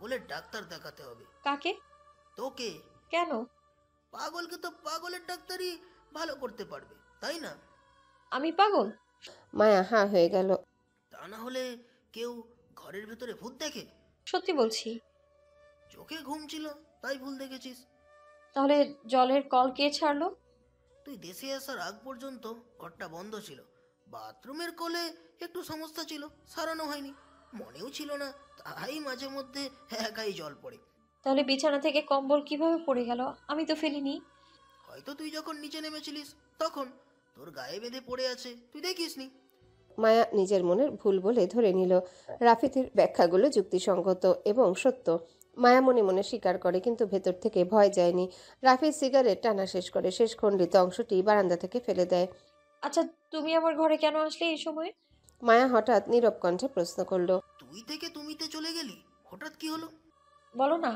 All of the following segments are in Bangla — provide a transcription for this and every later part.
পাগলের ডাক্তার দেখাতে হবে। কাকে? তোকে। কেন? পাগলকে তো পাগলের ডাক্তারই ভালো করতে পারবে, তাই না? আমি পাগল? মায়া হাঁ হয়ে গেল। তা না হলে কেউ ঘরের ভেতরে ভূত দেখে? সত্যি বলছি। চোখে ঘুম ছিল তাই ভুল দেখেছিস। তাহলে জলের কল কে ছাড়লো? তুই দেশে আসার আগ পর্যন্ত ঘরটা বন্ধ ছিল। বাথরুমের কলে একটু সমস্যা ছিল, সারানো হয়নি, মনেও ছিল না, তাই মাঝে মধ্যে একাই জল পড়ে। তাহলে বিছানা থেকে কম্বল কিভাবে পড়ে গেল? আমি তো ফেলিনি। হয়তো তুই যখন নিচে নেমেছিলিস তখন তোর গায়ে বেঁধে পড়ে আছে, তুই দেখিসনি। মায়া নিজের মনের ভুল বলে ধরে নিল। রাফিদের ব্যাখ্যাগুলো যুক্তিসঙ্গত এবং সত্য। মায়া মনে মনে স্বীকার করে, কিন্তু ভেতর থেকে ভয় যায়নি। রাফিদ সিগারেট টানা শেষ করে শেষ খণ্ডিত অংশটি বারান্দা থেকে ফেলে দেয়। আচ্ছা, তুমি আমার ঘরে কেন আসলে এই সময়? মায়া হঠাৎ নীরব কণ্ঠে প্রশ্ন করল। তুই থেকে তুমিতে চলে গেলি, হঠাৎ কি হলো? বলো না।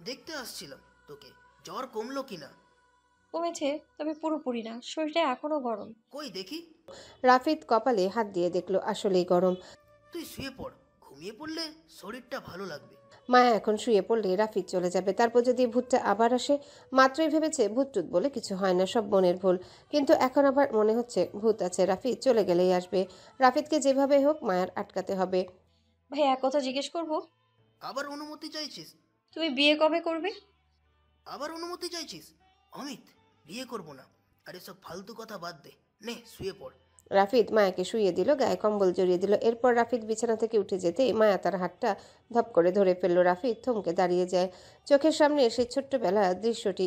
দেখতে আসছিলাম তোকে, জ্বর কমলো কিনা। কমেছে, তবে পুরোপুরি না, শরীরটা এখনো গরম। কই দেখি। রাফিদ কপালে হাত দিয়ে দেখল আসলেই গরম। তুই শুয়ে পড়, ঘুমিয়ে পড়লে শরীরটা ভালো লাগবে। মায়া এখন শুয়ে পড়লে রাফিদ চলে যাবে, তারপর যদি ভূতটা আবার আসে। মাত্রই ভেবেছে ভূত টুত বলে কিছু হয় না, সব মনের ভুল। কিন্তু এখন আবার মনে হচ্ছে ভূত আছে, রাফিদ চলে গেলেই আসবে। রাফিদকে যেভাবে হোক মায়ার আটকাতে হবে। ভাই, এক কথা জিজ্ঞেস করবো? আবার অনুমতি চাইছিস? তুমি বিয়ে কবে করবে? আবার অনুমতি চাইছিস? অমিত, বিয়ে করব না। আরে সব ফালতু কথা বাদ দে, নে শুয়ে পড়। রাফিদ মায়াকে শুইয়ে দিল, গায়ে কম্বল জড়িয়ে দিল। এরপর রাফিদ বিছানা থেকে উঠে যেতেই মায়া তার হাতটা ধপ করে ধরে ফেলল। রাফিদ থমকে দাঁড়িয়ে যায়। চোখের সামনে সেই ছোট্টবেলা দৃশ্যটি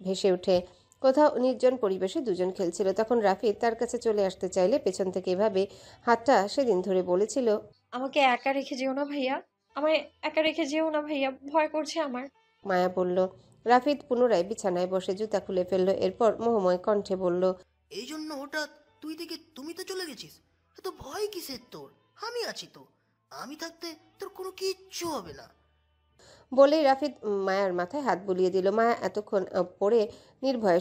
ভেসে ওঠে। কোথাও নির্জন পরিবেশে দুজন খেলছিল, তখন রাফিদ তার কাছে চলে আসতে চাইলে পেছন থেকে এভাবে হাতটা সেদিন ধরে বলেছিল, আমাকে একা রেখে যেও না ভাইয়া, আমায় একা রেখে যেও না ভাইয়া, ভয় করছে আমার। মায়া বলল। রাফিদ পুনরায় বিছানায় বসে জুতা খুলে ফেলল। এরপর মোহময় কণ্ঠে বলল, এই জন্য হঠাৎ তুই থেকে তুমি তো চলে গেছিস? এত ভয় কিসের তোর? আমি আছি তো, আমি থাকতে তোর কোনো কিচ্ছু হবে না। বলেই রাফিদ মায়ার মাথায় হাত বুলিয়ে দিল। মায়া এতক্ষণ পরে নির্ভয়ে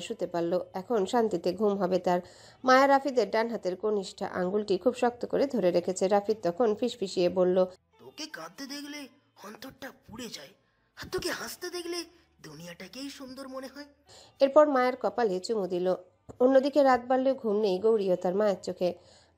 শুতে পারল। এখন শান্তিতে ঘুম হবে তার। মায়া রাফিদের ডান হাতের কনিষ্ঠা আঙ্গুলটি খুব শক্ত করে ধরে রেখেছে। রাফিদ তখন ফিসফিসিয়ে বলল, তোকে কাঁদতে দেখলে অন্তরটা পুড়ে যায়, আর তোকে হাসতে দেখলে দুনিয়াটাকেই সুন্দর মনে হয়। এরপর মায়ের কপালে চুমু দিল। অন্যদিকে রাত বাড়লেও ঘুম নেই গৌরীও তার মায়ের চোখে।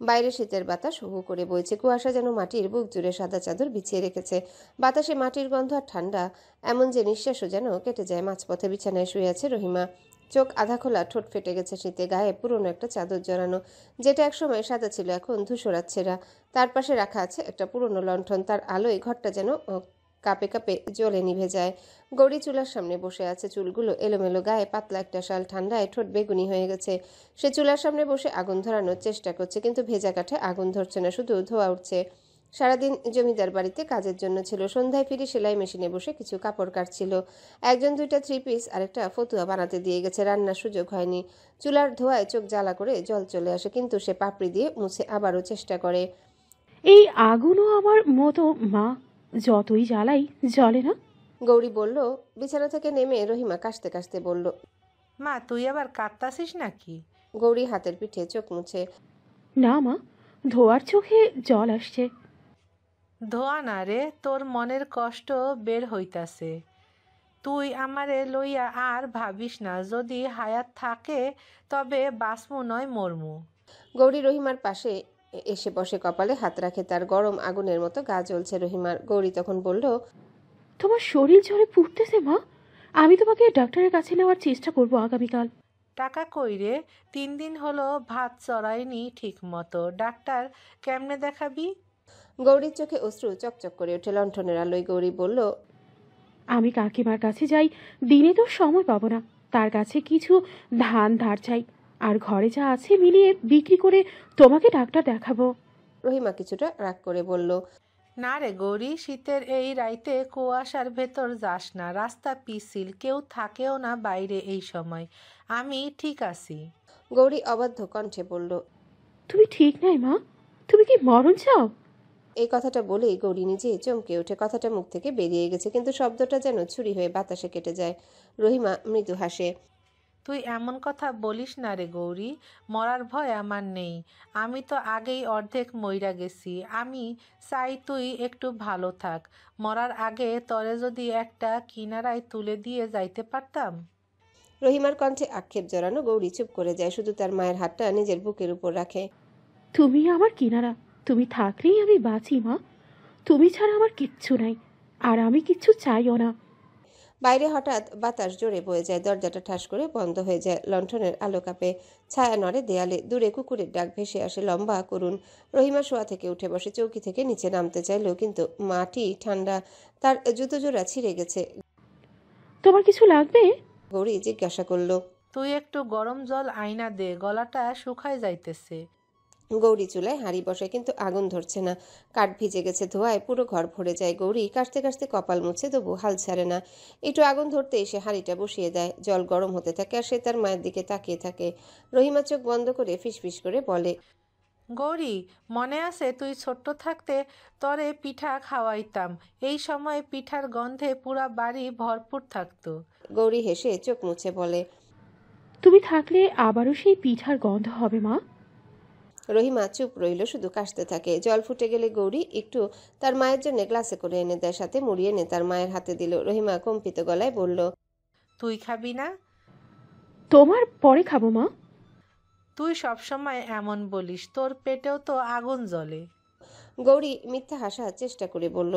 বাইরে শীতের বাতাস হু হু করে বইছে। কুয়াশা যেন মাটির বুক জুড়ে সাদা চাদর বিছিয়ে রেখেছে। বাতাসে মাটির গন্ধ আর ঠান্ডা, এমন যে নিঃশ্বাসও যেন কেটে যায়। মাঝপথে বিছানায় শুয়ে আছে রহিমা। চোখ আধা খোলা, ঠোঁট ফেটে গেছে শীতে। গায়ে পুরনো একটা চাদর জড়ানো, যেটা একসময় সাদা ছিল, এখন ধূসরাত ছেঁড়া। তার পাশে রাখা আছে একটা পুরনো লণ্ঠন। তার আলোয় ঘরটা যেন কাঁপে কাঁপে জ্বলে নিভে যায়। গৌরী চুলার সামনে বসে আছে, চুলগুলো এলোমেলো, গায়ে পাতলা একটা শাল, ঠান্ডায় ঠোঁট বেগুনি হয়ে গেছে। সে চুলার সামনে বসে আগুন ধরানোর চেষ্টা করছে, কিন্তু ভেজা কাঠে আগুন ধরছে না, শুধু ধোঁয়া উঠছে। সারাদিন জমিদার বাড়িতে কাজের জন্য ছিল। সন্ধ্যায় ফিরে সেলাই মেশিনে বসে কিছু কাপড় কাটছিল। একজন দুইটা থ্রি পিস আর একটা ফতুয়া বানাতে দিয়ে গেছে। রান্নার সুযোগ হয়নি। চুলার ধোঁয়ায় চোখ জ্বালা করে জল চলে আসে, কিন্তু সে পাপড়ি দিয়ে মুছে আবারও চেষ্টা করে। এই আগুনও আমার মতো মা, যতই জ্বালাই জ্বলে না। গৌরী বলল। বিছানা থেকে নেমে রহিমা কাশতে কাশতে বলল, মা, তুই আবার কাঁদতাছিস নাকি? গৌরী হাতের পিঠে চোখ মুছে। না মা, ধোয়ার চোখে জল আসছে। ধোয়া না রে, তোর মনের কষ্ট বের হইতাছে। তুই আমারে লইয়া আর ভাবিস না, যদি হায়াত থাকে তবে বাঁচমু নয় মরমু। গৌরী রহিমার পাশে এসে বসে, কপালে হাত রাখে। তার গরম আগুনের মতো গা জ্বলছে রহিমার। গৌরী তখন বলল, তোমার শরীর জ্বরে পুড়তেছে মা, আমি তোমাকে ডাক্তারের কাছে নেওয়ার চেষ্টা করব আগামীকাল। টাকা কই রে? 3 দিন হলো ভাত চড়াইনি ঠিক মতো, ডাক্তার কেমনে দেখাবি? গৌরীর চোখে অশ্রু চকচক করে ওঠে লণ্ঠনের আলোয়। গৌরী বলল, আমি কাকিমার কাছে যাই, দিনে তো সময় পাবো না। তার কাছে কিছু ধান ধার চাই, আর ঘরে যা আছে মিলিয়ে বিক্রি করে তোমাকে ডাক্তার দেখাবো। রহিমা কিছুটা রাগ করে বলল, না রে গৌরী, শীতের এই রাইতে কুয়াশার ভেতর যাস না, রাস্তা পিছিল, কেউ থাকেও না বাইরে এই সময়। আমি ঠিক আছি। গৌরী অবাধ্য কণ্ঠে বলল, তুমি ঠিক নাই মা, তুমি কি মরণ চাও? এই কথাটা বলেই গৌরী নিজে চমকে ওঠে। কথাটা মুখ থেকে বেরিয়ে গেছে, কিন্তু শব্দটা যেন ছুরি হয়ে বাতাসে কেটে যায়। রহিমা মৃদু হাসে। তুই এমন কথা বলিস না রে গৌরী, মরার ভয় আমার নেই। আমি তো আগেই অর্ধেক মইরা গেছি। আমি চাই তুই একটু ভালো থাক। মরার আগে তরে যদি একটা কিনারায় তুলে দিয়ে যাইতে পারতাম। রহিমার কণ্ঠে আক্ষেপ জড়ানো। গৌরী চুপ করে যায়, শুধু তার মায়ের হাতটা নিজের বুকের উপর রাখে। তুমি আমার কিনারা, তুমি থাকলেই আমি বাঁচি মা। তুমি ছাড়া আমার কিচ্ছু নাই, আর আমি কিচ্ছু চাইও না। বাইরে হঠাৎ বাতাস জোরে বয়ে যায়, দরজাটা ঠাস করে বন্ধ হয়ে যায়। লণ্ঠনের আলো কাঁপে, ছায়া নড়ে দেয়ালে। দূরে কুকুরের ডাক ভেসে আসে, লম্বা করুন। রহিমা শোয়া থেকে উঠে বসে, চৌকি থেকে নিচে নামতে চাইলেও কিন্তু মাটি ঠান্ডা, তার জুতো জোড়া ছিঁড়ে গেছে। তোমার কিছু লাগবে? গৌরী জিজ্ঞাসা করলো। তুই একটু গরম জল আইনা দে, গলাটা শুকায় যাইতেছে। গৌরী চুলায় হাঁড়ি বসায়, কিন্তু আগুন ধরছে না। কাঠ ভিজে গেছে, ধোঁয়ায় পুরো ঘর ভরে যায়। গৌরী কাশতে কাশতে কপাল মুছে, তবু হাল ছাড়ে না। একটু আগুন ধরতে এসে হাঁড়িটা বসিয়ে দেয়। জল গরম হতে থাকে, আর সে তার মায়ের দিকে তাকিয়ে থাকে। রহিমা চোখ বন্ধ করে ফিসফিস করে বলে, গৌরী, মনে আছে তুই ছোট্ট থাকতে তরে পিঠা খাওয়াইতাম? এই সময় পিঠার গন্ধে পুরা বাড়ি ভরপুর থাকতো। গৌরী হেসে চোখ মুছে বলে, তুমি থাকলে আবারও সেই পিঠার গন্ধ হবে মা। রহিমা চুপ রইল, শুধু কাশতে থাকে। জল ফুটে গেলে গৌরী একটু তার মায়ের জন্য গ্লাসে করে এনে দেয়, সাথে মুড়ি এনে তার মায়ের হাতে দিল। রহিমা কম্পিত গলায় বলল, তুই খাবি না? তোমার পরে খাবো মা। তুই সবসময় এমন বলিস, তোর পেটেও তো আগুন জ্বলে। গৌরী মিথ্যা হাসার চেষ্টা করে বলল,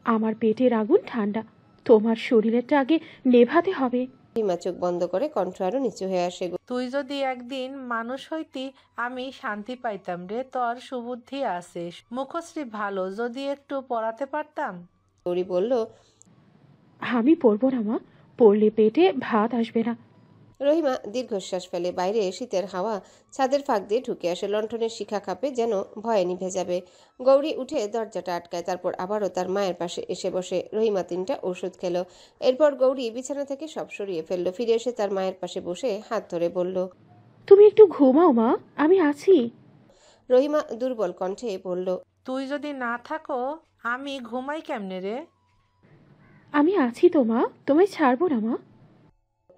আমার পেটের আগুন ঠান্ডা, তোমার শরীরেরটা আগে নেভাতে হবে। রহিমা চোখ বন্ধ করে, কণ্ঠ আরো নিচু হয়ে আসে। তুই যদি একদিন মানুষ হইতি, আমি শান্তি পাইতাম রে। তোর সুবুদ্ধি আছে, মুখশ্রী ভালো, যদি একটু পড়াতে পারতাম। গৌরী বলল, আমি পড়বো না মা, পড়লে পেটে ভাত আসবে না। রহিমা দীর্ঘশ্বাস ফেলে। বাইরে শীতের হাওয়া ছাদের ফাঁক দিয়ে ঢুকে আসে, লণ্ঠনের শিখা কাঁপে, যেন ভয়ে নিভে যাবে। গৌরী উঠে দরজাটা আটকায়, তারপর আবারও তার মায়ের পাশে এসে বসে। রহিমা 3টা ওষুধ খেল। এরপর গৌরী বিছানা থেকে সব সরিয়ে ফেললো। ফিরে এসে তার মায়ের পাশে বসে হাত ধরে বলল, তুমি একটু ঘুমাও মা, আমি আছি। রহিমা দুর্বল কণ্ঠে বলল, তুই যদি না থাকো আমি ঘুমাই কেমনে রে? আমি আছি তো মা, তোমায় ছাড়বো না মা।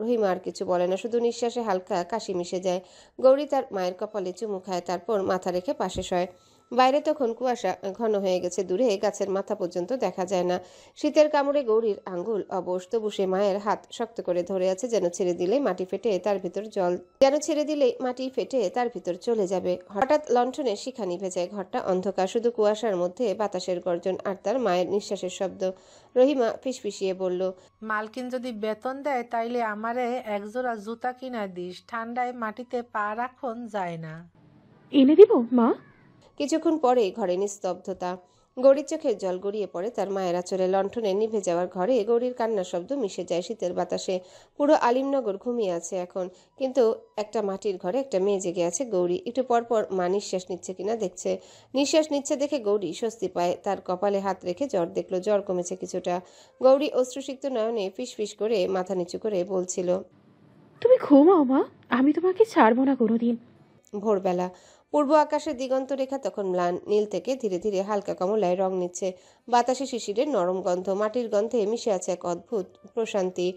রহিমা আর কিছু বলে না, শুধু নিঃশ্বাসে হালকা কাশি মিশে যায়। গৌরী তার মায়ের কপালে চুমু খায়, তারপর মাথা রেখে পাশে শয়। বাইরে তখন কুয়াশা ঘন হয়ে গেছে, দূরে গাছের মাথা পর্যন্ত দেখা যায় না। শীতের কামড়ে গৌরীর আঙ্গুল অবশ, তবু সে মায়ের হাত শক্ত করে ধরে আছে, যেন ছেড়ে দিলেই মাটি ফেটে তার ভিতর চলে যাবে। হঠাৎ লণ্ঠনের শিখা নিভে যায়, ঘরটা অন্ধকার, শুধু কুয়াশার মধ্যে বাতাসের গর্জন আর তার মায়ের নিঃশ্বাসের শব্দ। রহিমা ফিসফিসিয়ে বলল, মালকিন যদি বেতন দেয় তাইলে আমারে একজোড়া জুতা কিনা দিস, ঠান্ডায় মাটিতে পা রাখন যায় না। এনে দিব মা। কিছুক্ষণ পরে ঘরে নিস্তব্ধতা। গৌরীর চোখের জল গড়িয়ে পড়ে তার মায়ের আঁচলে। লণ্ঠনে নিভে যাওয়ার ঘরে গৌরীর কান্নার শব্দ মিশে যায় শীতের বাতাসে। পুরো আলিমনগর ঘুমিয়ে আছে এখন, কিন্তু একটা মাটির ঘরে একটা মেয়ে জেগে আছে। গৌরী একটু পরপর মা নিঃশ্বাস নিচ্ছে কিনা দেখছে। নিঃশ্বাস নিচ্ছে দেখে গৌরী স্বস্তি পায়। তার কপালে হাত রেখে জ্বর দেখলো, জ্বর কমেছে কিছুটা। গৌরী অশ্রুসিক্ত নয়নে ফিসফিস করে মাথা নিচু করে বলছিল, তুমি ঘুমাও মা, আমি তোমাকে ছাড়বো না কোনোদিন। ভোরবেলা পূর্ব আকাশের দিগন্ত রেখা তখন ম্লান নীল থেকে ধীরে ধীরে হালকা কমলায় রং নিচ্ছে। বাতাসে শিশিরের নরম গন্ধ, মাটির গন্ধে মিশে আছে এক অদ্ভুত প্রশান্তি।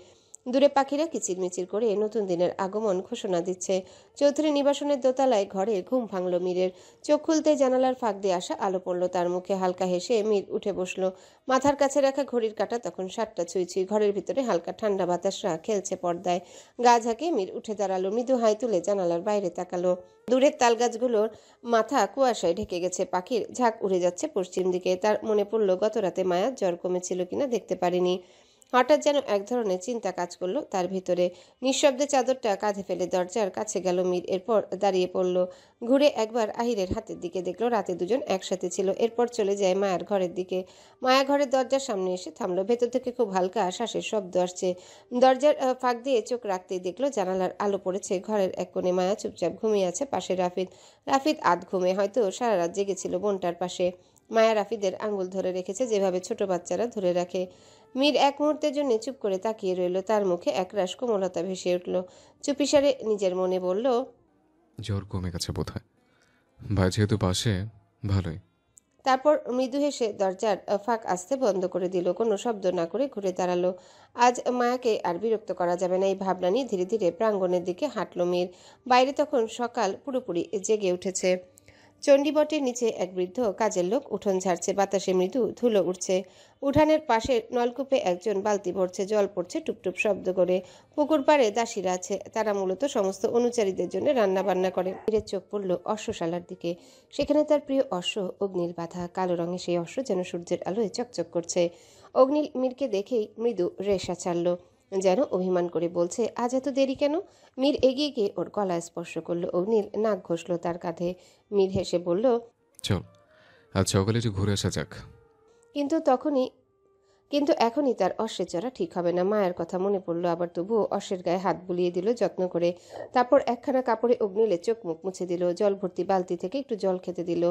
দূরে পাখিরা কিচিরমিচির করে নতুন দিনের আগমন ঘোষণা দিচ্ছে। চৌধুরী নিবাসনের দোতলায় ঘরে ঘুম ভাঙল মীরের। চোখ খুলতে জানালার ফাঁক দিয়ে আসা আলো পড়ল তার মুখে। হালকা হেসে মীর উঠে বসলো। মাথার কাছে রাখা ঘড়ির কাঁটা তখন 7টা ছুঁই ছুঁই। ঘরের ভিতরে হালকা ঠান্ডা বাতাসরা খেলছে পর্দায়। গা ঝাঁকে মীর উঠে দাঁড়ালো, মৃদু হাই তুলে জানালার বাইরে তাকালো। দূরের তালগাছগুলোর মাথা কুয়াশায় ঢেকে গেছে, পাখির ঝাঁক উড়ে যাচ্ছে পশ্চিম দিকে। তার মনে পড়ল গত রাতে মায়ার জ্বর কমেছিল কিনা দেখতে পারিনি। হঠাৎ যেন এক ধরনের চিন্তা কাজ করলো তার ভিতরে। নিঃশব্দে চাদরটা কাঁধে ফেলে দরজার কাছে গেল মীর। এরপর দাঁড়িয়ে পড়ল। ঘুরে একবার আহিরের হাতের দিকে দেখলো, রাতে দুজন একসাথে ছিল। এরপর চলে যায় মায়ার ঘরের দিকে। মায়া ঘরের দরজার সামনে এসে থামলো। ভেতর থেকে খুব হালকা শ্বাসের শব্দ আসছে। দরজার ফাঁক দিয়ে চোখ রাখতেই দেখলো জানালার আলো পড়েছে ঘরের এক কোণে। মায়া চুপচাপ ঘুমিয়ে আছে, পাশে রাফিদ আধ ঘুমে, হয়তো সারা রাত জেগেছিল বোনটার পাশে। মায়া রাফিদের আঙ্গুল ধরে রেখেছে, যেভাবে ছোট বাচ্চারা ধরে রাখে। মীর এক মুহূর্তের জন্য চুপ করে তাকিয়ে রইল। তার মুখে একরাশ কোমলতা ভেসে উঠল। চুপিসারে নিজের মনে বলল, জ্বর কমে গেছে বোধহয়, ভাই যেহেতু পাশে, ভালোই। তারপর মৃদু হেসে দরজার ফাঁক আস্তে বন্ধ করে দিল। কোনো শব্দ না করে ঘুরে দাঁড়ালো। আজ মায়াকে আর বিরক্ত করা যাবে না, এই ভাবনা নিয়ে ধীরে ধীরে প্রাঙ্গণের দিকে হাঁটল মীর। বাইরে তখন সকাল পুরোপুরি জেগে উঠেছে। চণ্ডীবটের নিচে এক বৃদ্ধ কাজের লোক উঠোন ঝাড়ছে। বাতাসে মৃদু ধুলো উঠছে। উঠানের পাশের নলকূপে একজন বালতি ভরছে, জল পড়ছে টুপটুপ শব্দ করে। পুকুর পাড়ে দাসীরা আছে, তারা মূলত সমস্ত অনুচারীদের জন্য রান্না বান্না করে। মীরের চোখ পড়ল অশ্বশালার দিকে। সেখানে তার প্রিয় অশ্ব অগ্নিল বাঁধা। কালো রঙে সেই অশ্ব যেন সূর্যের আলোয় চকচক করছে। অগ্নিল মীরকে দেখেই মৃদু রেশা ছাড়ল, যেন অভিমান করে বলছে, আজ এত দেরি কেন? মীর এগিয়ে গিয়ে ওর গলায় স্পর্শ করলো। অগ্নিল নাক ঘষল তার কাঁধে। মীর হেসে বলল, চল আজ সকালে একটু ঘুরে আসা যাক। কিন্তু এখনই তার অশ্বে চড়া ঠিক হবে না। মায়ের কথা মনে পড়লো আবার, তবুও অশ্বের গায়ে হাত বুলিয়ে দিল যত্ন করে। তারপর একখানা কাপড়ে অগ্নিলে চোখ মুখ মুছে দিল। জল ভর্তি বালতি থেকে একটু জল খেতে দিল।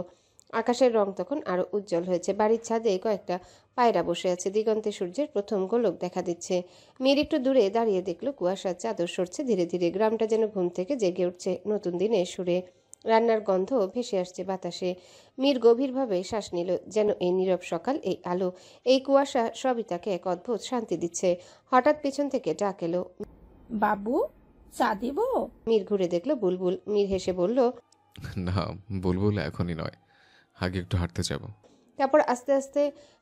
আকাশের রং তখন আরো উজ্জ্বল হয়েছে। বাড়ির ছাদে কয়েকটা পায়রা বসে আছে। দিগন্তে সূর্যের প্রথম গোলক দেখা দিচ্ছে। মীর একটু দূরে দাঁড়িয়ে দেখলো কুয়াশার চাদর সরছে ধীরে ধীরে। গ্রামটা যেন ঘুম থেকে জেগে উঠছে নতুন দিনের সুরে। রান্নার গন্ধ ভেসে আসছে বাতাসে। মীর গভীরভাবে শ্বাস নিল, যেন এই নীরব সকাল, এই আলো, এই কুয়াশা সবই তাকে এক অদ্ভুত শান্তি দিচ্ছে। হঠাৎ পেছন থেকে ডাক এলো, বাবু চা দিব? মীর ঘুরে দেখলো বুলবুল। মীর হেসে বলল, না, বুলবুল এখনই নয়, আগে একটু হাঁটতে যাব। তারপর আস্তে আস্তে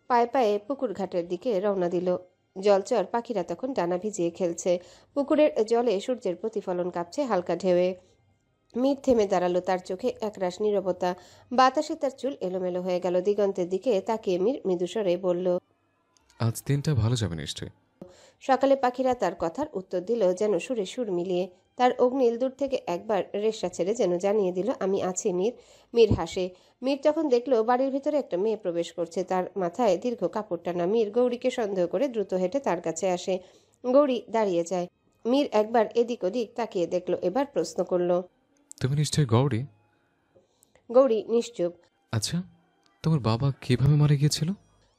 পায়ে পায়ে পুকুর ঘাটের দিকে রওনা দিল। জলচর পাখিরা তখন ডানা ভিজিয়ে খেলছে। পুকুরের জলে সূর্যের প্রতিফলন কাঁপছে হালকা ঢেউয়ে। মীর থেমে দাঁড়ালো, তার চোখে একরাশ নীরবতা। বাতাসে তার চুল এলোমেলো হয়ে গেল। দিগন্তের দিকে তাকিয়ে মীর মৃদুস্বরে বলল, আজ দিনটা ভালো যাবে নিশ্চয়ই। সকালে পাখিরা তার কথার উত্তর দিল যেন সুরে সুর মিলিয়ে। তার অগ্নিল দূর থেকে একবার রেশা ছেড়ে যেন জানিয়ে দিল, আমি আছি মীর। মীর হাসে। মীর তখন দেখলো বাড়ির ভিতরে একটা মেয়ে প্রবেশ করছে। তার মাথায় দীর্ঘ কাপড় টানা। মীর গৌরীকে সন্দেহ করে দ্রুত হেঁটে তার কাছে আসে। গৌরী দাঁড়িয়ে যায়। মীর একবার এদিক ওদিক তাকিয়ে দেখলো, এবার প্রশ্ন করলো, তুমি নিশ্চয়ই গৌরী? গৌরী নিশ্চুপ। আচ্ছা, তোমার বাবা কিভাবে মারা গিয়েছিল?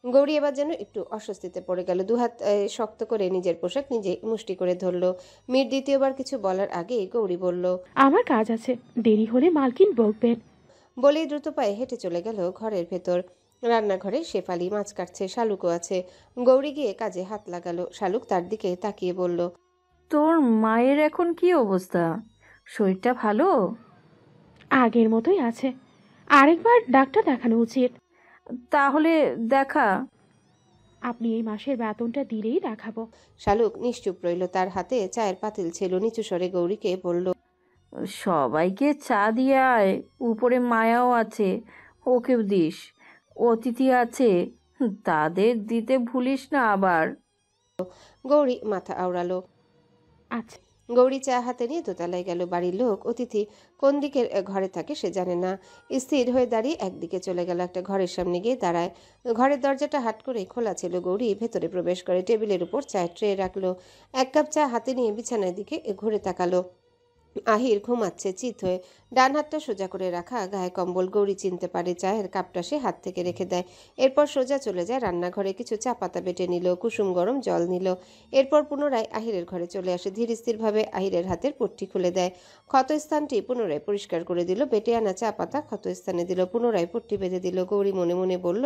গৌরী এবার যেন একটু অস্বস্তিতে পড়ে গেল। দুহাত শক্ত করে নিজের পোশাক নিজে মুষ্টি করে ধরল। মীর দ্বিতীয়বার কিছু বলার আগে গৌরী বলল, আমার কাজ আছে, দেরি হলে মালকিন বকবেন। বলেই দ্রুত পায়ে হেঁটে চলে গেল ঘরের ভেতর। রান্নাঘরে শেফালি মাছ কাটছে, শালুকও আছে। গৌরী গিয়ে কাজে হাত লাগালো। শালুক তার দিকে তাকিয়ে বলল, তোর মায়ের এখন কি অবস্থা? শরীরটা ভালো? আগের মতোই আছে, আরেকবার ডাক্তার দেখানো উচিত। তাহলে দেখা। আপনি এই মাসের বেতনটা দিলেই দেখাবো। শালুক নিশ্চুপ রইল। তার হাতে চায়ের পাতিল ছিল। নিচু স্বরে গৌরীকে বলল, সবাইকে চা দিয়ে আয়, উপরে মায়াও আছে, ওকেও দিস। অতিথি আছে, তাদের দিতে ভুলিস না আবার। গৌরী মাথা আওড়ালো। আচ্ছা। গৌরী চা হাতে নিয়ে দোতলায় গেল। বাড়ির লোক অতিথি কোন দিকের ঘরে থাকে সে জানে না। স্থির হয়ে দাঁড়িয়ে একদিকে চলে গেল। একটা ঘরের সামনে গিয়ে দাঁড়ায়। ঘরের দরজাটা হাট করে খোলা ছিল। গৌরী ভেতরে প্রবেশ করে। টেবিলের উপর চায়ের ট্রে রাখলো। এক কাপ চা হাতে নিয়ে বিছানার দিকে ঘুরে তাকালো। আহির ঘুমাচ্ছে চিত হয়ে। ডান হাতটা সোজা করে রাখা, গায়ে কম্বল। গৌরী চিনতে পারে। চায়ের কাপটা সে হাত থেকে রেখে দেয়। এরপর সোজা চলে যায় রান্নাঘরে। কিছু চা পাতা বেটে নিল, কুসুম গরম জল নিল। এরপর পুনরায় আহিরের ঘরে চলে আসে। ধীর স্থিরভাবে আহিরের হাতের পট্টি খুলে দেয়। ক্ষতস্থানটি পুনরায় পরিষ্কার করে দিল। বেটে আনা চা পাতা ক্ষতস্থানে দিল। পুনরায় পট্টি বেঁধে দিল। গৌরী মনে মনে বলল,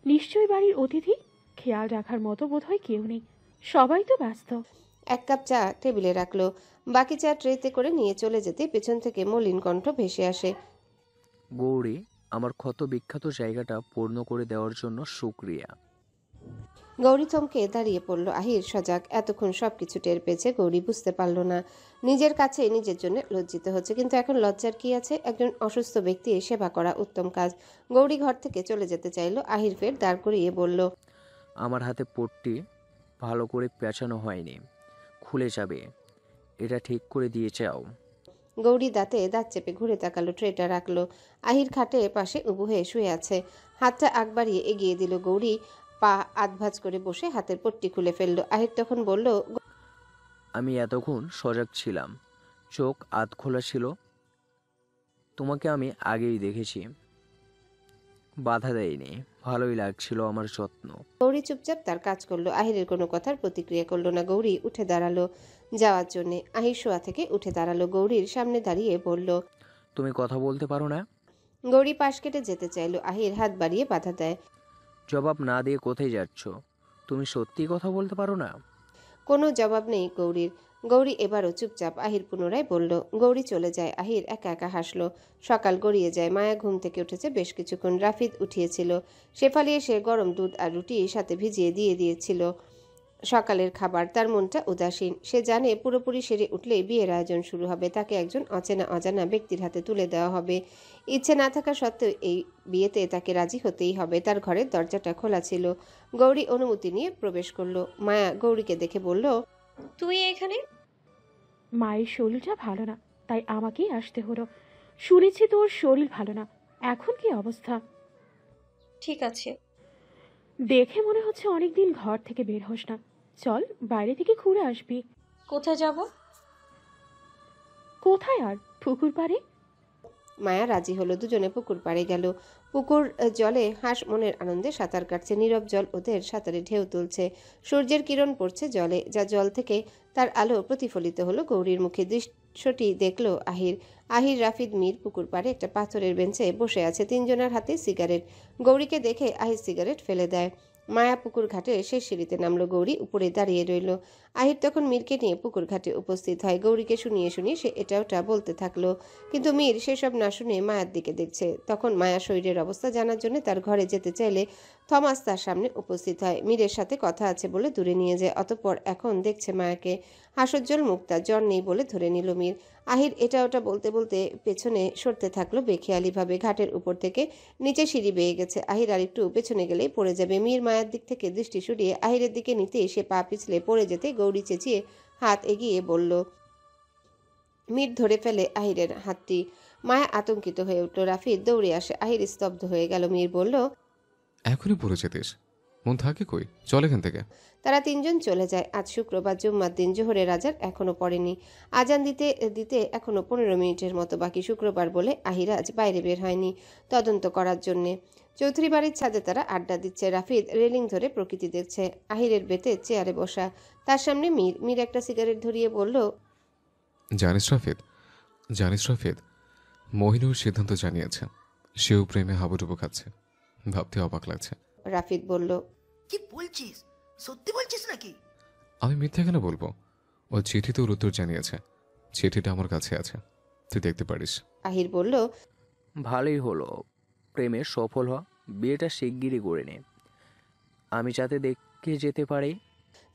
নিশ্চয়ই বাড়ির অতিথি, খেয়াল রাখার মতো বোধহয় কেউ নেই, সবাই তো ব্যস্ত। এক কাপ চা টেবিলে রাখলো। বাকি চা ট্রেতে করে নিয়ে চলে যেতে পেছন থেকে মলিন কণ্ঠ ভেসে আসে, গৌরী, আমার ক্ষত বিখ্যাত জায়গাটা পূর্ণ করে দেওয়ার জন্য শুক্রিয়া। গৌরী থমকে দাঁড়িয়ে পড়ল। আহির সজাগ। এতক্ষণ সবকিছু টের পেয়েছে। গৌরী বুঝতে পারল না। নিজের কাছে নিজের জন্য লজ্জিত হচ্ছে। কিন্তু এখন লজ্জার কি আছে? একজন অসুস্থ ব্যক্তির সেবা করা উত্তম কাজ। গৌরী ঘর থেকে চলে যেতে চাইল। আহির ফের দাঁড় করিয়ে বলল, আমার হাতে পট্টি ভালো করে পেঁচানো হয়নি, খুলে যাবে, এটা ঠিক করে দিয়ে যাও। গৌরী দাঁতে দাঁত চেপে ঘুরে তাকালো। ট্রেটা রাখলো। আহির খাটে পাশে উবু হয়ে শুয়ে আছে। হাতটা আগ বাড়িয়ে এগিয়ে দিল। গৌরী পা আধভাজ করে বসে হাতের পট্টি খুলে ফেললো। আহির তখন বলল, আমি এতক্ষণ সজাগ ছিলাম, চোখ আধ খোলা ছিল। তোমাকে আমি আগেই দেখেছি, বাধা দেয়নি, ভালোই লাগছিল আমার যত্ন। গৌরী চুপচাপ তার কাজ করলো। আহিরের কোনো কথার প্রতিক্রিয়া করলো না। গৌরী উঠে দাঁড়ালো যাওয়ার জন্যে। আহির শোয়া থেকে উঠে দাঁড়ালো। গৌরীর সামনে দাঁড়িয়ে বলল, তুমি কথা বলতে পারো না? গৌরী পাশ কেটে যেতে চাইল। আহির হাত বাড়িয়ে বাধা দেয়। জবাব না দিয়ে কোথায় যাচ্ছ? তুমি সত্যি কথা বলতে পারো না? কোনো জবাব নেই গৌরীর। গৌরী এবারও চুপচাপ। আহির পুনরায় বলল। গৌরী চলে যায়। আহির একা একা হাসল। সকাল গড়িয়ে যায়। মায়া ঘুম থেকে উঠেছে বেশ কিছুক্ষণ। রাফিদ উঠিয়েছিল। শেফালি এসে গরম দুধ আর রুটি সাথে ভিজিয়ে দিয়ে দিয়েছিল সকালের খাবার। তার মনটা উদাসীন। সে জানে পুরোপুরি সেরে উঠলেই বিয়ের আয়োজন শুরু হবে। তাকে একজন অজানা ব্যক্তির হাতে তুলে দেওয়া হবে। ইচ্ছে না থাকা সত্ত্বেও এই বিয়েতে তাকে রাজি হতেই হবে। তার ঘরের দরজাটা খোলা ছিল। গৌরী অনুমতি নিয়ে প্রবেশ করলো। মায়া গৌরীকে দেখে বলল, তুই এখানে? মায়ের শরীরটা ভালো না, তাই আমাকেই আসতে হলো। শুনেছি তোর শরীর ভালো না, এখন কি অবস্থা? ঠিক আছে। দেখে মনে হচ্ছে অনেকদিন ঘর থেকে বের হোস না। চল বাইরে থেকে ঘুরে আসবি। কোথায় যাব? কোথায় আর? পুকুর পাড়ে। মায়া রাজি হলো। দুজনে পুকুর পাড়ে গেল। পুকুর জলে হাঁস মনের আনন্দে সাঁতার কাটছে। নীরব জল ওদের সাঁতারে ঢেউ তুলছে। সূর্যের কিরণ পড়ছে জলে, যা জল থেকে তার আলো প্রতিফলিত হলো গৌরীর মুখে। দৃশ্যটি দেখলো আহির। আহির, রাফিদ, মীর পুকুর পাড়ে একটা পাথরের বেঞ্চে বসে আছে। তিনজনের হাতে সিগারেট। গৌরীকে দেখে আহির সিগারেট ফেলে দেয়। মায়া পুকুর ঘাটে শেষ সিঁড়িতে নামলো। গৌরী উপরে দাঁড়িয়ে রইল। আহির তখন মীরকে নিয়ে পুকুর ঘাটে উপস্থিত হয়। গৌরীকে শুনিয়ে শুনিয়ে সে এটা ওটা বলতে থাকলো, কিন্তু মীর সেসব না শুনে মায়ার দিকে দেখছে। তখন মায়া শরীরের অবস্থা জানার জন্য তার ঘরে যেতে চাইলে থমাস তার সামনে উপস্থিত হয়। মীরের সাথে কথা আছে বলে দূরে নিয়ে যায়। অতঃপর এখন দেখছে মায়াকে। হাস্যোজ্জ্বল মুক্তা, জ্বর নেই বলে ধরে নিল মীর। আহির এটা ওটা বলতে বলতে পেছনে সরতে থাকলো বেখেয়ালিভাবে। ঘাটের উপর থেকে নিচে সিঁড়ি বেয়ে গেছে। আহির আর একটু পেছনে গেলেই পড়ে যাবে। মীর মায়ার দিক থেকে দৃষ্টি সরিয়ে আহিরের দিকে নিতেই সে পা পিছলে পড়ে যেতে গৌরী চেঁচিয়ে হাত এগিয়ে বলল। মীর ধরে ফেলে আহিরের হাতটি। মায়া আতঙ্কিত হয়ে উঠল। রাফিদ দৌড়ে আসে। আহির স্তব্ধ হয়ে গেল। মীর বলল, এখনই পড়ে যেতিস? মন থাকে কই? চল এখান থেকে। তারা তিনজন চলে যায়। আজ শুক্রবার, জুম্মার দিন। জোহরের আজান এখনো পড়েনি। আজান দিতে দিতে এখনো 15 মিনিটের মতো বাকি। শুক্রবার বলে আহির আজ বাইরে বের হয়নি তদন্ত করার জন্যে। চৌধুরী বাড়ির ছাদে তারা আড্ডা দিচ্ছে। রাফিদ রেলিং ধরে প্রকৃতি দেখছে। আহিরের বেতে চেয়ারে বসা। তার সামনে মীর। মীর একটা সিগারেট ধরিয়ে বলল, জানিস রাফিদ, মোহিনুর সিদ্ধান্ত জানিয়েছে। সেও প্রেমে হাবুডুবু খাচ্ছে। ভাবতে অবাক লাগছে। রাফিদ বলল, কি বলছিস? সত্যি বলছিস নাকি? আমি মিথ্যা কেন বলবো? ও চিঠিতে ওর উত্তর জানিয়েছে। চিঠিটা আমার কাছে আছে, তুই দেখতে পারিস। আহির বলল, ভালোই হলো, প্রেমে সফল হ, বিয়েটা শিগগিরই করে নে। আমি যাতে দেখে যেতে পারি।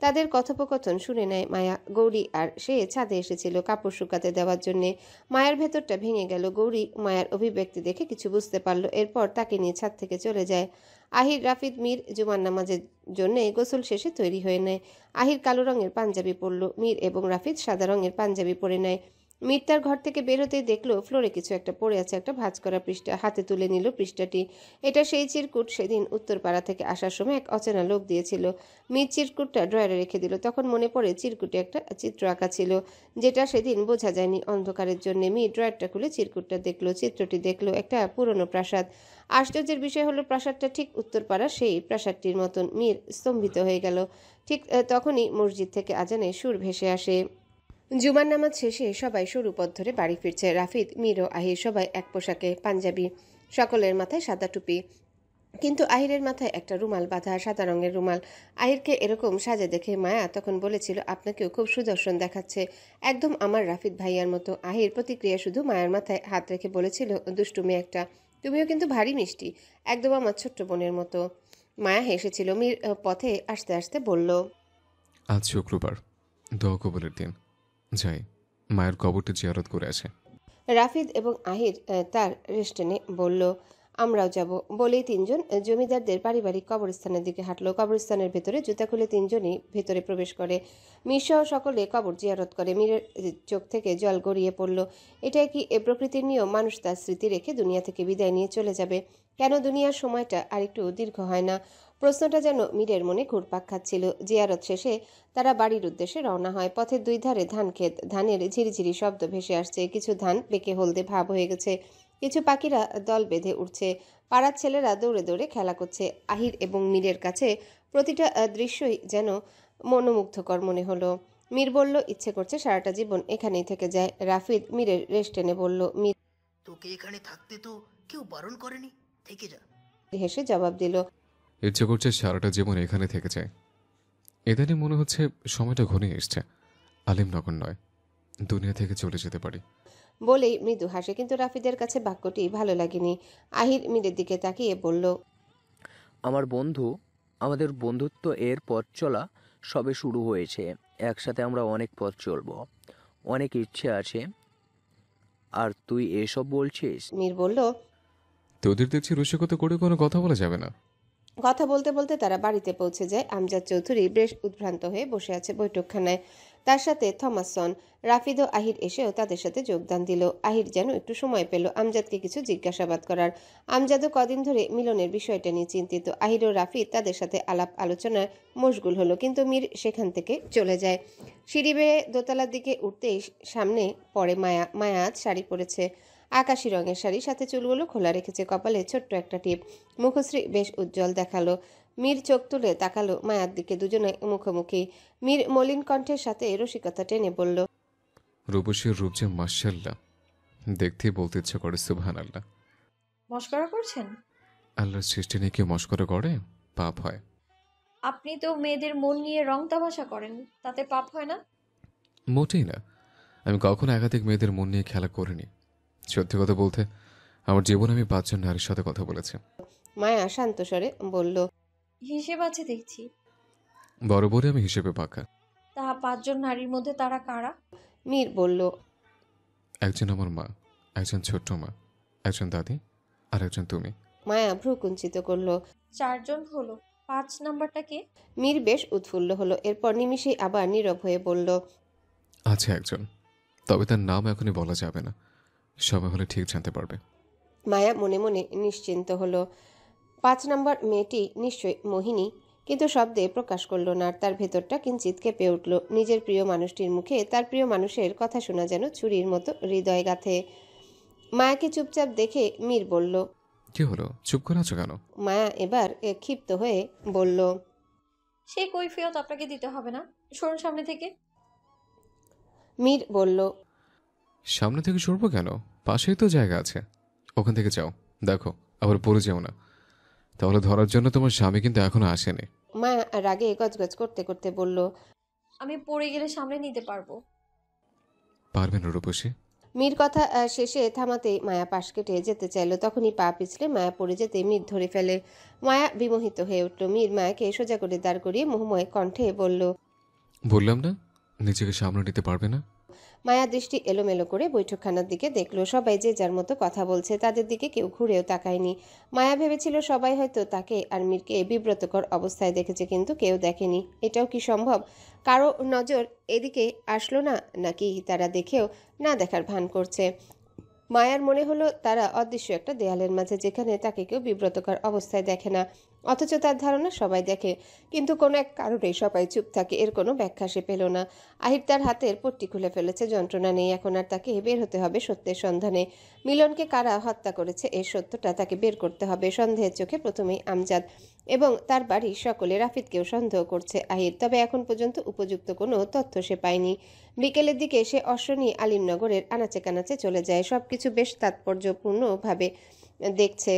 তাদের কথোপকথন শুনে নেয় মায়া। গৌরী আর সে ছাদে এসেছিল কাপড় শুকাতে দেওয়ার জন্যে। মায়ের ভেতরটা ভেঙে গেল। গৌরী মায়ের অভিব্যক্তি দেখে কিছু বুঝতে পারল। এরপর তাকে নিয়ে ছাদ থেকে চলে যায়। আহির, রাফিদ, মীর জুমার নামাজের জন্য গোসল শেষে তৈরি হয়ে নেয়। আহির কালো রঙের পাঞ্জাবি পরল। মীর এবং রাফিদ সাদা রঙের পাঞ্জাবি পরে নেয়। মীর তার ঘর থেকে বেরোতেই দেখলো ফ্লোরে কিছু একটা পড়ে আছে। একটা ভাঁজ করা পৃষ্ঠা। হাতে তুলে নিল পৃষ্ঠাটি। এটা সেই চিরকুট সেদিন উত্তরপাড়া থেকে আসার সময় এক অচেনা লোক দিয়েছিল। মীর চিরকুটটা ড্রয়ারে রেখে দিল। তখন মনে পড়ে চিরকুটে একটা চিত্র আঁকা ছিল, যেটা সেদিন বোঝা যায়নি অন্ধকারের জন্য। মীর ড্রয়ারটা খুলে চিরকুটটা দেখলো। চিত্রটি দেখলো একটা পুরনো প্রাসাদ। আশ্চর্যের বিষয় হলো প্রাসাদটা ঠিক উত্তরপাড়া সেই প্রাসাদটির মতন। মীর স্তম্ভিত হয়ে গেল। ঠিক তখনই মসজিদ থেকে আজানের সুর ভেসে আসে। জুমার নামাজ শেষে সবাই সরু পথ ধরে বাড়ি ফিরছে। রাফিদ, মীর ও আহির সবাই এক পোশাকে, পাঞ্জাবি। সকলের মাথায় সাদা টুপি, কিন্তু আহিরের মাথায় একটা রুমাল বাঁধা, সাদা রঙের রুমাল। আহিরকে এরকম সাজে দেখে মায়া তখন বলেছিল, আপনাকেও খুব সুদর্শন দেখাচ্ছে, একদম আমার রাফিদ ভাইয়ার মতো। আহির প্রতিক্রিয়া শুধু মায়ের মাথায় হাত রেখে বলেছিল, দুষ্টু মেয়ে একটা, তুমিও কিন্তু ভারী মিষ্টি, একদম আমার ছোট্ট বোনের মতো। মায়া হেসেছিল। মীর পথে আসতে আসতে বলল, আজ শুক্রবার, দোয়া কবুলের দিন, যাই মায়ের কবরটি জিয়ারত করে আসে। রাফিদ এবং আহির তার রেস্টুরেন্টে বলল, আমরাও যাব। বলেই তিনজন জমিদারদের পারিবারিক কবরস্থানের দিকে হাঁটলো। কবরস্থানের ভেতরে জুতা খুলে তিনজনই ভেতরে প্রবেশ করে। মীরসহ সকলে কবর জিয়ারত করে। মীরের চোখ থেকে জল গড়িয়ে পড়ল। এটাই কি এ প্রকৃতির নিয়ম? মানুষ তার স্মৃতি রেখে দুনিয়া থেকে বিদায় নিয়ে চলে যাবে। কেন দুনিয়ার সময়টা আর একটু দীর্ঘ হয় না? প্রশ্নটা যেন মীরের মনে ঘুরপাক খাচ্ছিল। জিয়ারত শেষে তারা বাড়ির উদ্দেশ্যে রওনা হয়। পথের দুই ধারে ধান ক্ষেত, ধানের ঝিরিঝিরি শব্দ ভেসে আসছে। কিছু ধান পেকে হলদে ভাব হয়ে গেছে। কিছু পাখিরা দল বেঁধে উঠছে। পাড়ার ছেলেরা দৌড়ে দৌড়ে খেলা করছে। আহির এবং মীরের কাছে প্রতিটা দৃশ্যই যেন মনোমুগ্ধকর মনে হলো। মীর বলল, ইচ্ছে করছে সারাটা জীবন এখানেই থেকে যায়। রাফিদ মীরের রেস্ট টেনে বলল, মীর, তোকে এখানে থাকতে তো কেউ বারণ করেনি, থেকে যা। হেসে জবাব দিল। ইচ্ছে করছে সারাটা জীবন এখানে থেকে যায়। ইদানিং মনে হচ্ছে সময়টা ঘনিয়ে এসছে, আলিমনগর নয়, দুনিয়া থেকে চলে যেতে পারি। বলেই মৃদু হাসে, কিন্তু রাফিদের কাছে বাক্যটি ভালো লাগেনি। আহির মীরের দিকে তাকিয়ে বলল, আমার বন্ধু, আমাদের বন্ধুত্ব এর পথ চলা সবে শুরু হয়েছে। একসাথে আমরা অনেক পথ চলবো, অনেক ইচ্ছে আছে। আর তুই এসব বলছিস? মীর বলল, তোদের দেখছি রসিকতা করে কোনো কথা বলা যাবে না। কথা বলতে বলতে তারা বাড়িতে পৌঁছে যায়। আমজাদ চৌধুরী বেশ উদ্ভ্রান্ত হয়ে বসে আছে বৈঠকখানায়, তার সাথে থমাসন। রাফিদ ও আহির এসেও তাদের সাথে যোগদান দিল। আহির যেন একটু সময় পেল আমজাদকে কিছু জিজ্ঞাসাবাদ করার। আমজাদও কদিন ধরে মিলনের বিষয়টা নিয়ে চিন্তিত। আহির ও রাফিদ তাদের সাথে আলাপ আলোচনায় মশগুল হলো, কিন্তু মীর সেখান থেকে চলে যায়। সিঁড়ি বেয়ে দোতলার দিকে উঠতেই সামনে পড়ে মায়া। মায়া আজ শাড়ি পরেছে, আকাশি রঙের শাড়ি, সাথে চুলগুলো খোলা রেখেছে, কপালে ছোট্ট একটা টিপ, মুখশ্রী বেশ উজ্জ্বল দেখালো। মীর চোখ তুলে তাকালো মায়ার দিকে, দুজনে মুখোমুখি। মীর মলিন কণ্ঠের সাথে রসিকতা টেনে বলল, রূপসীর রূপ যে মাশাআল্লাহ, দেখতেই বলতে ইচ্ছে করে সুবহানাল্লাহ। মস্করা করছেন? আল্লাহর সৃষ্টি নিয়ে কেউ মস্করা করে? পাপ হয়। আপনি তো মেয়েদের মন নিয়ে রং তামাশা করেন, তাতে পাপ হয় না? মোটেই না, আমি কখনো একাধিক মেয়েদের মন নিয়ে খেলা করিনি। সত্যি কথা বলতে আমার জীবনে আমি 5 জন নারীর সাথে কথা বলেছি। মায়া শান্ত স্বরে বলল, হিসেব আছে দেখছি। বরাবরই আমি হিসেবে পাকা। তা 5 জন নারীর মধ্যে তারা কারা? মীর বলল, একজন আমার মা, একজন ছোট্ট মা, একজন দাদি, আর একজন তুমি। মায়া ভ্রু কুঞ্চিত করলো। 4 জন হলো, 5 নাম্বারটা কে? মীর বেশ উৎফুল্ল হলো। এরপর নিমিষেই আবার নীরব হয়ে বলল, আছে একজন, তবে তার নাম এখনই বলা যাবে না, সময় হলে ঠিক জানতে পারবে। মায়া মনে মনে নিশ্চিন্ত হলো। 5 নম্বর মেয়েটি নিশ্চয়ই মোহিনী, কিন্তু শব্দে প্রকাশ করল না। আর তার ভেতরটা কিঞ্চিত কেঁপে উঠল। নিজের প্রিয় মানুষটির মুখে তার প্রিয় মানুষের কথা শোনা যেন ছুরির মতো হৃদয় গাঁথে। মায়াকে চুপচাপ দেখে মীর বলল, কি হলো, চুপ করে আছো কেন? মায়া এবার ক্ষিপ্ত হয়ে বলল, সেই কৈফিয়ত আপনাকে দিতে হবে না, সরুন সামনে থেকে। মীর বলল, সামনে থেকে সরবো কেন? পাশেই তো জায়গা আছে, ওখান থেকে যাও। দেখো আবার পড়ে যেও না, তাহলে ধরার জন্য তোমার স্বামী কিন্তু এখনো আসেনি। মায়া রাগে গজগজ করতে করতে বলল, আমি পড়ে গেলে সামনে নিতে পারবো। পারবেন রূপসী? মীর কথা শেষে থামাতেই মায়া পাশ কেটে যেতে চাইল। তখনই পা পিছলে মায়া পড়ে যেতে মীর ধরে ফেলে। মায়া বিমোহিত হয়ে উঠল। মীর মায়াকে সোজা করে দাঁড় করিয়ে মোহময় কণ্ঠে বলল, বললাম না নিজেকে সামনে নিতে পারবে না। মায়া দৃষ্টি এলোমেলো করে বৈঠকখানার দিকে দেখল। সবাই যে যার মতো কথা বলছে, তাদের দিকে কেউ ঘুরেও তাকায়নি। মায়া ভেবেছিল সবাই হয়তো তাকে আর মীরকে বিব্রতকর অবস্থায় দেখেছে, কিন্তু কেউ দেখেনি। এটাও কি সম্ভব? কারো নজর এদিকে আসলো না, নাকি তারা দেখেও না দেখার ভান করছে? মায়ার মনে হলো তারা অদৃশ্য একটা দেয়ালের মাঝে, যেখানে তাকে কেউ বিব্রতকর অবস্থায় দেখে না, অথচ তার ধারণা সবাই দেখে। কিন্তু কোনো এক কারণে সবাই চুপ থাকে, এর কোনো ব্যাখ্যা সে পেল না। আহির তার হাতের পট্টি খুলে ফেলেছে, যন্ত্রণা নেই এখন আর। তাকে বের হতে হবে সত্যের সন্ধানে। মিলনকে কারা হত্যা করেছে এর সত্যটা তাকে বের করতে হবে। সন্দেহের চোখে প্রথমেই আমজাদ এবং তার বাড়ির সকলে। রাফিদকেও সন্দেহ করছে আহির, তবে এখন পর্যন্ত উপযুক্ত কোনো তথ্য সে পায়নি। বিকেলের দিকে সে অশ্ব নিয়ে আলিমনগরের আনাচে কানাচে চলে যায়। সবকিছু বেশ তাৎপর্যপূর্ণভাবে দেখছে।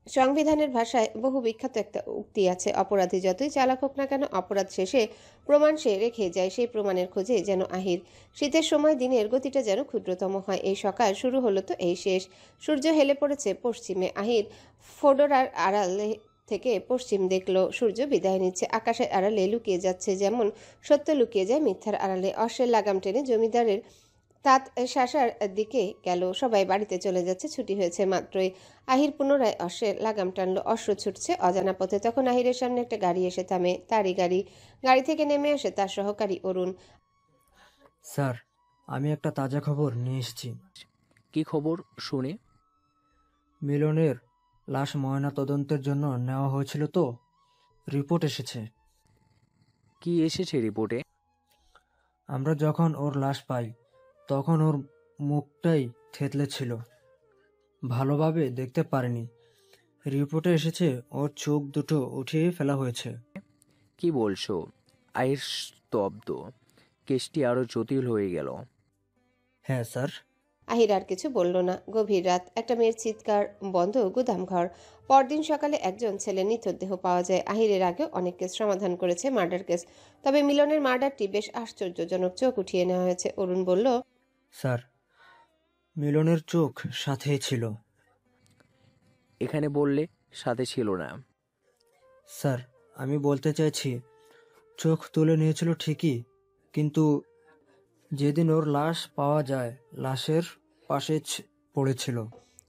সংবিধানের ভাষায় বহু বিখ্যাত একটা উক্তি আছে, অপরাধী যতই চালাক হোক না কেন, অপরাধ শেষে প্রমাণ সে রেখে যায়। সেই প্রমাণের খোঁজে যেন আহির। শীতের সময় দিনের গতিটা যেন ক্ষুদ্রতম হয়। এই সকাল শুরু হলো তো এই শেষ। সূর্য হেলে পড়েছে পশ্চিমে। আহির ফোডরার আড়ালে থেকে পশ্চিম দেখলো। সূর্য বিদায় নিচ্ছে, আকাশের আড়ালে লুকিয়ে যাচ্ছে, যেমন সত্য লুকিয়ে যায় মিথ্যার আড়ালে। অশ্বের লাগাম টেনে জমিদারের তাঁত শাসার দিকে গেল। সবাই বাড়িতে চলে যাচ্ছে, ছুটি হয়েছে মাত্রই। আহির পুনরায় অশ্বের লাগাম টানলো। অশ্ব ছুটছে অজানা পথে। তখন আহিরের সামনে একটা গাড়ি এসে থামে। তারই গাড়ি। গাড়ি থেকে নেমে আসে তার সহকারী অরুণ। স্যার, আমি একটা তাজা খবর নিয়ে এসেছি। কি খবর শুনি? মিলনের লাশ ময়না তদন্তের জন্য নেওয়া হয়েছিল, তো রিপোর্ট এসেছে। কি এসেছে রিপোর্টে? আমরা যখন ওর লাশ পাই তখন ওর মুখটাই থেতলে ছিল, ভালোভাবে দেখতে পারিনি। রিপোর্টে এসেছে ওর চোখ দুটো উঠিয়ে ফেলা হয়েছে। কি বলছো? আয়ের স্তব্ধ, কেসটি আরো জটিল হয়ে গেল। হ্যাঁ স্যার, আহির আর কিছু বলল না। গভীর রাত, একটা মেয়ের চিৎকার, বন্ধ গুদামঘর। পরদিন সকালে একজন ছেলে নিথর দেহ পাওয়া যায়। আহিরের আগেও অনেক কেস সমাধান করেছে, মার্ডার কেস, তবে মিলনের মার্ডারটি বেশ আশ্চর্যজনক। চোখ উঠিয়ে নেওয়া হয়েছে। অরুণ বলল, স্যার, মিলনের চোখ সাথেই ছিল। এখানে বললে সাথে ছিল না। স্যার, আমি বলতে চাইছি, চোখ তুলে নিয়েছিল ঠিকই, কিন্তু যেদিন ওর লাশ পাওয়া যায় লাশের পাশে পড়েছিল।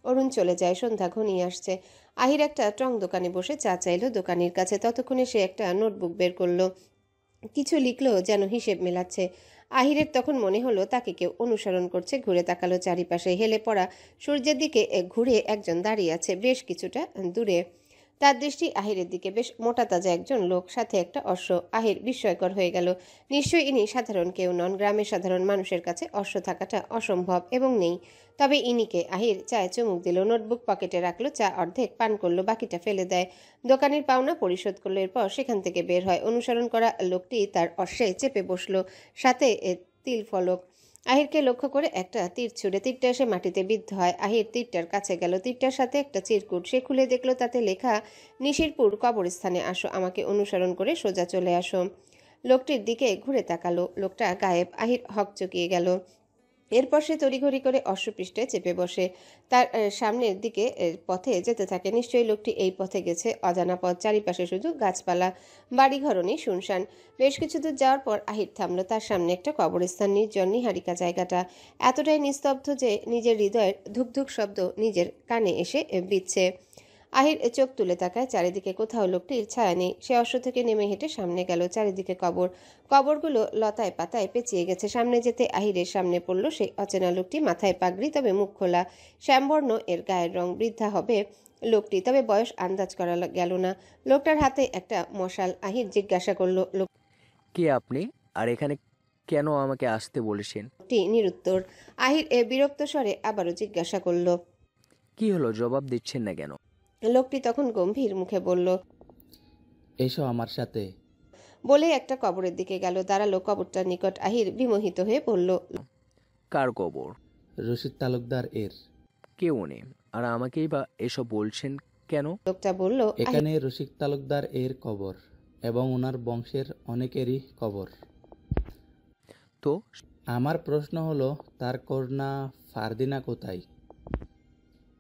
অরুণ চলে যায়। সন্ধ্যা ঘনিয়ে আসছে। আহির একটা টং দোকানে বসে চা চাইলো দোকানির কাছে। ততক্ষণে সে একটা নোটবুক বের করলো, কিছু লিখলো, যেন হিসেব মেলাচ্ছে। আহিরের তখন মনে হলো তাকে কেউ অনুসরণ করছে। ঘুরে তাকালো চারিপাশে। হেলে পড়া সূর্যের দিকে ঘুরে একজন দাঁড়িয়ে আছে বেশ কিছুটা দূরে। তার দৃষ্টি আহিরের দিকে। বেশ মোটা তাজা একজন লোক, সাথে একটা অশ্ব। আহির বিস্ময়কর হয়ে গেল। নিশ্চয়ই ইনি সাধারণ কেউ নন। গ্রামের সাধারণ মানুষের কাছে অশ্ব থাকাটা অসম্ভব, এবং নেই। তবে ইনিকে। আহির চায়ে চুমুক দিল, নোটবুক পকেটে রাখলো, চা অর্ধেক পান করলো, বাকিটা ফেলে দেয়। দোকানের পাওনা পরিশোধ করলো, এরপর সেখান থেকে বের হয়। অনুসরণ করা লোকটি তার অশ্বে চেপে বসলো, সাথে তিল ফলক। আহিরকে লক্ষ্য করে একটা তীর ছুড়ে, তীরটা এসে মাটিতে বিদ্ধ হয়। আহির তীরটার কাছে গেল, তীরটার সাথে একটা চিরকুট। সে খুলে দেখলো তাতে লেখা, নিশিরপুর কবরস্থানে আসো, আমাকে অনুসরণ করে সোজা চলে আসো। লোকটির দিকে ঘুরে তাকালো, লোকটা গায়েব। আহির হকচকিয়ে গেল। এরপর সে তড়িঘড়ি করে অশ্বপৃষ্ঠে চেপে বসে, তার সামনের দিকে পথে যেতে থাকে। নিশ্চয়ই লোকটি এই পথে গেছে। অজানা পথ, চারিপাশে শুধু গাছপালা, বাড়িঘর নেই, শুনশান। বেশ কিছু দূর যাওয়ার পর আহির থামলো। তার সামনে একটা কবরস্থান, নির্জন, নিহারিকা জায়গাটা এতটাই নিস্তব্ধ যে নিজের হৃদয়ের ধুকধুক শব্দ নিজের কানে এসে বিচ্ছে। আহির চোখ তুলে তাকায়, চারিদিকে কোথাও লোকটির ছায়া নেই। সে অশ্ব থেকে নেমে হেঁটে সামনে গেল। চারিদিকে কবর, কবরগুলো লতায় পাতায় পেঁচিয়ে গেছে। সামনে যেতে আহিরের সামনে পড়ল সেই অচেনা লোকটি। মাথায় পাগড়ি, তবে মুখ খোলা, শ্যামবর্ণ এর গায়ের রং। বৃদ্ধা হবে লোকটি, তবে বয়স আন্দাজ করা গেল না। লোকটার হাতে একটা মশাল। আহির জিজ্ঞাসা করলো, কে আপনি, আর এখানে কেন আমাকে আসতে বলেছেন? লোকটি নিরুত্তর। আহির বিরক্ত স্বরে আবারও জিজ্ঞাসা করলো, কি হলো, জবাব দিচ্ছেন না কেন? লোকটি তখন গম্ভীর মুখে বলল, এসো আমার সাথে। বলে একটা কবরের দিকে গেল। দাঁড়ালো কবরটার নিকট। আহির বিমোহিত হয়ে বলল, কার কবর? রশিদ তালুকদার এর। কে উনি, আর আমাকেই বা এসব বলছেন কেন? লোকটা বলল, এখানে রশিদ তালুকদার এর কবর এবং ওনার বংশের অনেকেরই কবর। তো আমার প্রশ্ন হলো, তার কন্যা ফারদিনা কোথায়?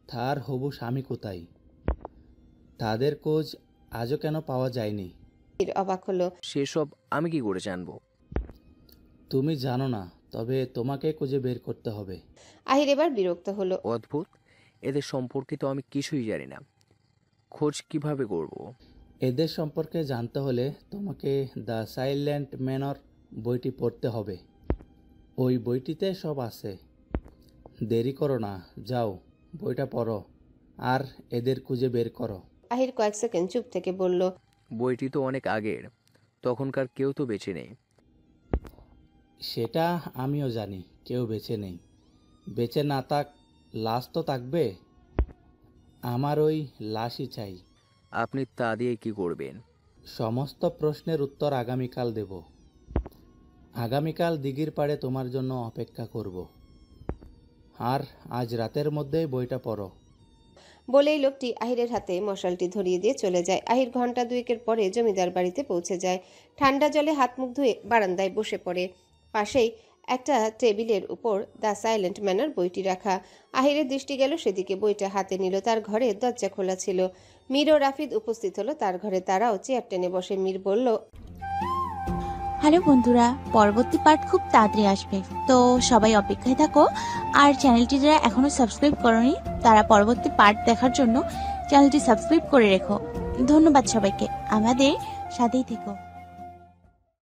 তার হবু স্বামী কোথায়? তাদের খোঁজ আজও কেন পাওয়া যায়নি? অবাক হলো। সেসব আমি কি করে জানবো? তুমি জানো না, তবে তোমাকে খুঁজে বের করতে হবে। আহির এবার বিরক্ত হলো। অদ্ভুত, এদের সম্পর্কে তো আমি কিছুই জানি না, খোঁজ কিভাবে করব? এদের সম্পর্কে জানতে হলে তোমাকে দ্য সাইলেন্ট ম্যানর বইটি পড়তে হবে। ওই বইটিতে সব আছে। দেরি করো না, যাও বইটা পড়ো আর এদের খুঁজে বের করো। আহির কয়েক সেকেন্ড চুপ থেকে বলল, বইটি তো অনেক আগের, তখনকার কেউ তো বেঁচে নেই। সেটা আমিও জানি, কেউ বেঁচে নেই। বেঁচে না থাক, লাশ তো থাকবে। আমার ওই লাশই চাই। আপনি তা দিয়ে কি করবেন? সমস্ত প্রশ্নের উত্তর আগামীকাল দেব। আগামীকাল দিঘির পাড়ে তোমার জন্য অপেক্ষা করব। আর আজ রাতের মধ্যেই বইটা পড়ো। বলেই লোকটি আহিরের হাতে মশালটি ধরিয়ে দিয়ে চলে যায়। আহির ঘন্টা দুয়েকের পরে জমিদার বাড়িতে পৌঁছে যায়। ঠান্ডা জলে হাত মুখ ধুয়ে বারান্দায় বসে পড়ে। পাশেই একটা টেবিলের উপর দ্য সাইলেন্ট ম্যানার বইটি রাখা। আহিরের দৃষ্টি গেল সেদিকে। বইটা হাতে নিল। তার ঘরে দরজা খোলা ছিল। মীর ও রাফিদ উপস্থিত হলো তার ঘরে। তারাও চেয়ার টেনে বসে। মীর বলল, হ্যালো বন্ধুরা, পরবর্তী পার্ট খুব তাড়াতাড়ি আসবে, তো সবাই অপেক্ষায় থাকো। আর চ্যানেলটি যারা এখনো সাবস্ক্রাইব করোনি তারা পরবর্তী পার্ট দেখার জন্য চ্যানেলটি সাবস্ক্রাইব করে রেখো। ধন্যবাদ সবাইকে, আমাদের সাথেই থেকো।